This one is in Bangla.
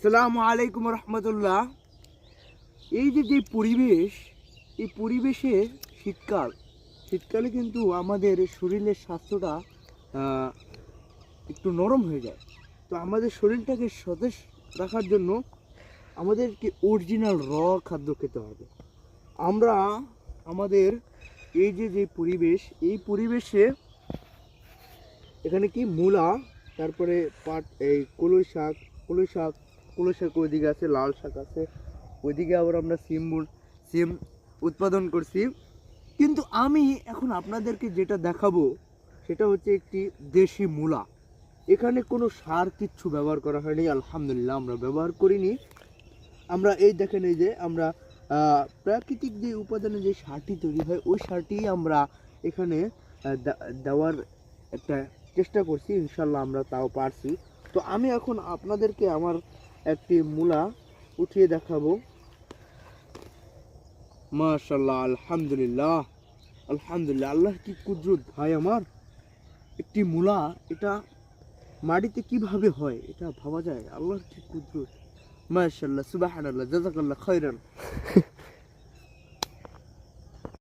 আসসালামু আলাইকুম রহমতুল্লাহ। এই যে পরিবেশ, এই পরিবেশে শীতকালে কিন্তু আমাদের শরীরের স্বাস্থ্যটা আহ, একটু নরম হয়ে যায়। তো আমাদের শরীরটাকে সতেজ রাখার জন্য আমাদেরকে অরিজিনাল খাদ্য খেতে হবে। আমরা আমাদের যে পরিবেশ, এই পরিবেশে এখানে কি মূলা, তারপরে পাট, এই কলই শাক ওইদিকে আছে, লাল শাক আছে, ওইদিকে আবার আমরা সিম উৎপাদন করছি। কিন্তু আমি এখন আপনাদেরকে যেটা দেখাবো সেটা হচ্ছে একটি দেশি মূলা। এখানে কোনো সার কিচ্ছু ব্যবহার করা হয়নি, আলহামদুলিল্লাহ আমরা ব্যবহার করিনি। আমরা এই দেখেন, এই যে আমরা প্রাকৃতিক যে উপাদানে যে সারটি তৈরি হয় ওই সারটি আমরা এখানে দেওয়ার একটা চেষ্টা করছি, ইনশাল্লাহ আমরা তাও পারছি। তো আমি এখন আপনাদেরকে আমার একটি মূলা উঠিয়ে দেখাবো। মাশাল্লাহ, আলহামদুলিল্লাহ, আলহামদুলিল্লাহ, আল্লাহ কি কুদরত ভাই আমার। একটি মূলা এটা মাটিতে কিভাবে হয় এটা ভাবা যায়, আল্লাহর কি কুদরত। মাশাল্লাহ, সুবহানাল্লাহ, জাযাকাল্লাহ খাইরান।